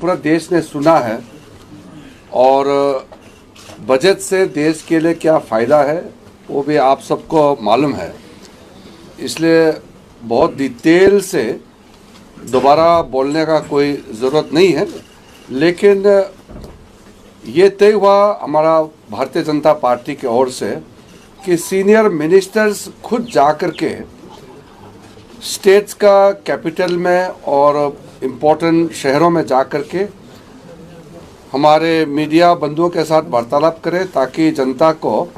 पूरा देश ने सुना है और बजट से देश के लिए क्या फ़ायदा है वो भी आप सबको मालूम है, इसलिए बहुत डिटेल से दोबारा बोलने का कोई ज़रूरत नहीं है। लेकिन ये तय हुआ हमारा भारतीय जनता पार्टी की ओर से कि सीनियर मिनिस्टर्स खुद जा कर के स्टेट्स का कैपिटल में और इम्पोर्टेंट शहरों में जा कर के हमारे मीडिया बंधुओं के साथ वार्तालाप करें ताकि जनता को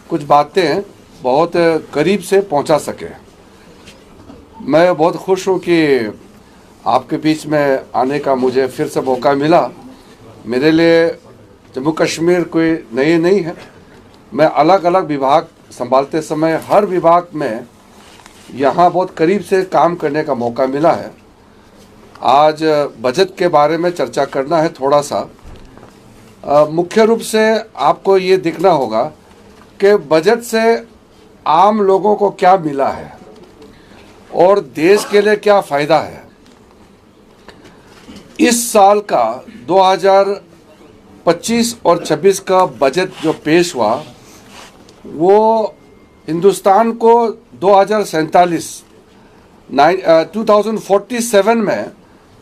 कुछ बातें बहुत करीब से पहुंचा सके। मैं बहुत खुश हूं कि आपके बीच में आने का मुझे फिर से मौका मिला। मेरे लिए जम्मू कश्मीर कोई नई नहीं है। मैं अलग अलग विभाग संभालते समय हर विभाग में यहाँ बहुत करीब से काम करने का मौका मिला है। आज बजट के बारे में चर्चा करना है थोड़ा सा। मुख्य रूप से आपको ये दिखना होगा कि बजट से आम लोगों को क्या मिला है और देश के लिए क्या फ़ायदा है। इस साल का 2025 और 26 का बजट जो पेश हुआ वो हिंदुस्तान को 2047 में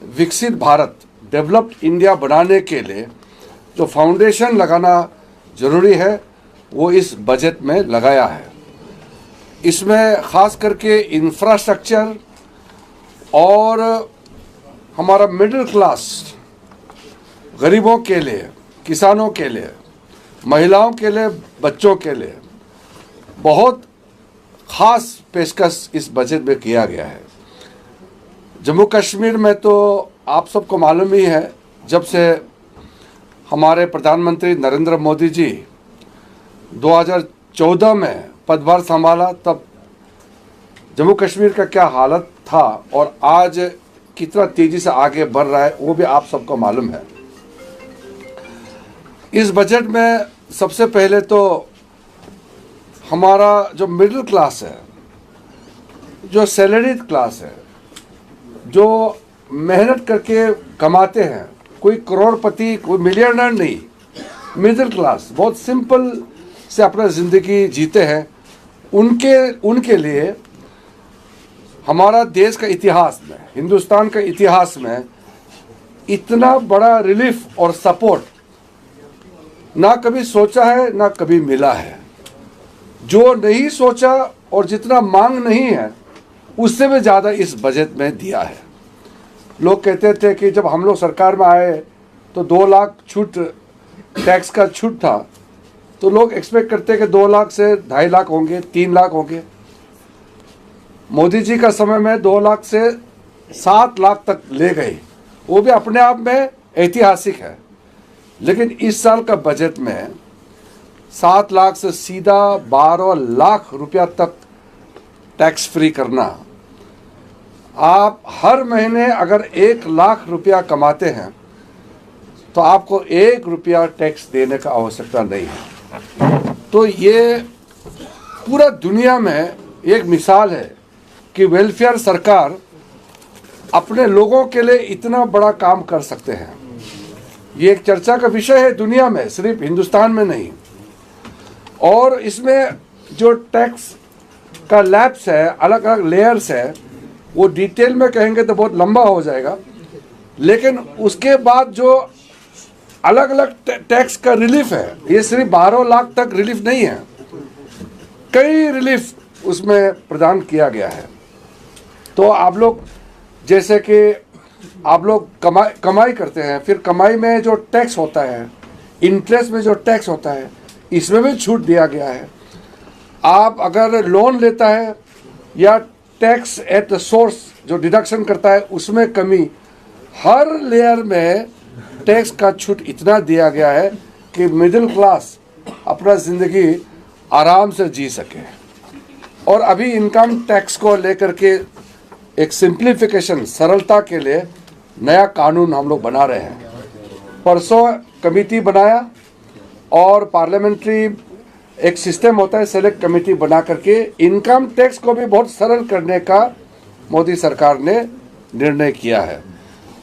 विकसित भारत डेवलप्ड इंडिया बनाने के लिए जो फाउंडेशन लगाना ज़रूरी है वो इस बजट में लगाया है। इसमें ख़ास करके इंफ्रास्ट्रक्चर और हमारा मिडिल क्लास, गरीबों के लिए, किसानों के लिए, महिलाओं के लिए, बच्चों के लिए बहुत ख़ास पेशकश इस बजट में किया गया है। जम्मू कश्मीर में तो आप सबको मालूम ही है, जब से हमारे प्रधानमंत्री नरेंद्र मोदी जी 2014 में पदभार संभाला तब जम्मू कश्मीर का क्या हालत था और आज कितना तेज़ी से आगे बढ़ रहा है वो भी आप सबको मालूम है। इस बजट में सबसे पहले तो हमारा जो मिडिल क्लास है, जो सैलरीड क्लास है, जो मेहनत करके कमाते हैं, कोई करोड़पति, कोई मिलियनर नहीं, मिडिल क्लास बहुत सिंपल से अपना ज़िंदगी जीते हैं, उनके लिए हमारा देश का इतिहास में, हिंदुस्तान का इतिहास में इतना बड़ा रिलीफ और सपोर्ट ना कभी सोचा है ना कभी मिला है। जो नहीं सोचा और जितना मांग नहीं है उससे भी ज़्यादा इस बजट में दिया है। लोग कहते थे कि जब हम लोग सरकार में आए तो 2 लाख छूट, टैक्स का छूट था, तो लोग एक्सपेक्ट करते कि 2 लाख से 2.5 लाख होंगे, 3 लाख होंगे। मोदी जी का समय में 2 लाख से 7 लाख तक ले गए, वो भी अपने आप में ऐतिहासिक है। लेकिन इस साल का बजट में 7 लाख से सीधा 12 लाख रुपया तक टैक्स फ्री करना। आप हर महीने अगर 1 लाख रुपया कमाते हैं तो आपको 1 रुपया टैक्स देने का आवश्यकता नहीं है। तो ये पूरा दुनिया में एक मिसाल है कि वेलफेयर सरकार अपने लोगों के लिए इतना बड़ा काम कर सकते हैं। ये एक चर्चा का विषय है दुनिया में, सिर्फ हिंदुस्तान में नहीं। और इसमें जो टैक्स का लैब्स है, अलग अलग लेयर्स है, वो डिटेल में कहेंगे तो बहुत लंबा हो जाएगा। लेकिन उसके बाद जो अलग अलग टैक्स का रिलीफ है, ये सिर्फ 12 लाख तक रिलीफ नहीं है, कई रिलीफ उसमें प्रदान किया गया है। तो आप लोग जैसे कि आप लोग कमाई करते हैं, फिर कमाई में जो टैक्स होता है, इंटरेस्ट में जो टैक्स होता है, इसमें भी छूट दिया गया है। आप अगर लोन लेता है या टैक्स एट द सोर्स जो डिडक्शन करता है उसमें कमी, हर लेयर में टैक्स का छूट इतना दिया गया है कि मिडिल क्लास अपना ज़िंदगी आराम से जी सके। और अभी इनकम टैक्स को लेकर के एक सिंप्लीफिकेशन, सरलता के लिए नया कानून हम लोग बना रहे हैं। परसों कमेटी बनाया और पार्लियामेंट्री एक सिस्टम होता है, सेलेक्ट कमेटी बना करके इनकम टैक्स को भी बहुत सरल करने का मोदी सरकार ने निर्णय किया है।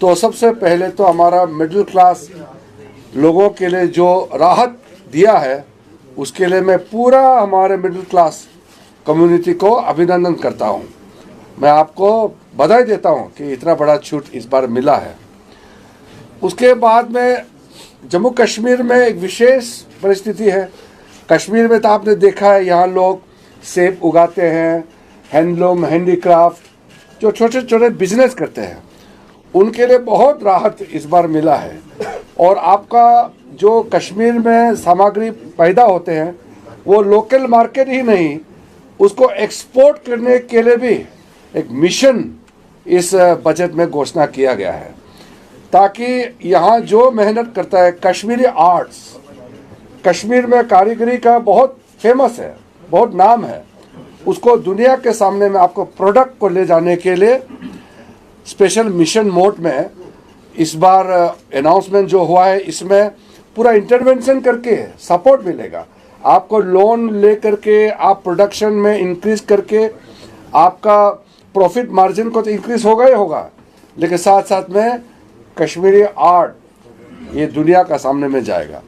तो सबसे पहले तो हमारा मिडिल क्लास लोगों के लिए जो राहत दिया है उसके लिए मैं पूरा हमारे मिडिल क्लास कम्युनिटी को अभिनंदन करता हूँ। मैं आपको बधाई देता हूँ कि इतना बड़ा छूट इस बार मिला है। उसके बाद में जम्मू कश्मीर में एक विशेष परिस्थिति है। कश्मीर में तो आपने देखा है, यहाँ लोग सेब उगाते हैं, हैंडलूम, हैंडीक्राफ्ट, जो छोटे छोटे बिजनेस करते हैं, उनके लिए बहुत राहत इस बार मिला है। और आपका जो कश्मीर में सामग्री पैदा होते हैं वो लोकल मार्केट ही नहीं, उसको एक्सपोर्ट करने के लिए भी एक मिशन इस बजट में घोषणा किया गया है, ताकि यहाँ जो मेहनत करता है, कश्मीरी आर्ट्स, कश्मीर में कारीगरी का बहुत फेमस है, बहुत नाम है, उसको दुनिया के सामने में आपको प्रोडक्ट को ले जाने के लिए स्पेशल मिशन मोड में इस बार अनाउंसमेंट जो हुआ है, इसमें पूरा इंटरवेंशन करके सपोर्ट मिलेगा। आपको लोन ले करके आप प्रोडक्शन में इंक्रीज करके आपका प्रॉफिट मार्जिन को तो इंक्रीज होगा ही होगा, लेकिन साथ साथ में कश्मीरी आर्ट ये दुनिया का सामने में जाएगा।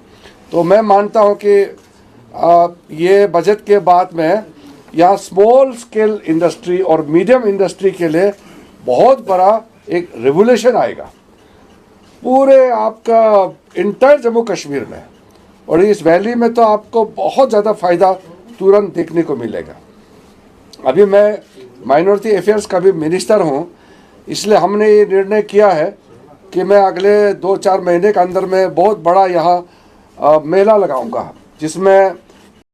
तो मैं मानता हूँ कि ये बजट के बाद में यहाँ स्मॉल स्केल इंडस्ट्री और मीडियम इंडस्ट्री के लिए बहुत बड़ा एक रेवोल्यूशन आएगा पूरे आपका इंटायर जम्मू कश्मीर में, और इस वैली में तो आपको बहुत ज़्यादा फ़ायदा तुरंत देखने को मिलेगा। अभी मैं माइनॉरिटी अफेयर्स का भी मिनिस्टर हूँ, इसलिए हमने ये निर्णय किया है कि मैं अगले 2-4 महीने के अंदर में बहुत बड़ा यहाँ मेला लगाऊंगा, जिसमें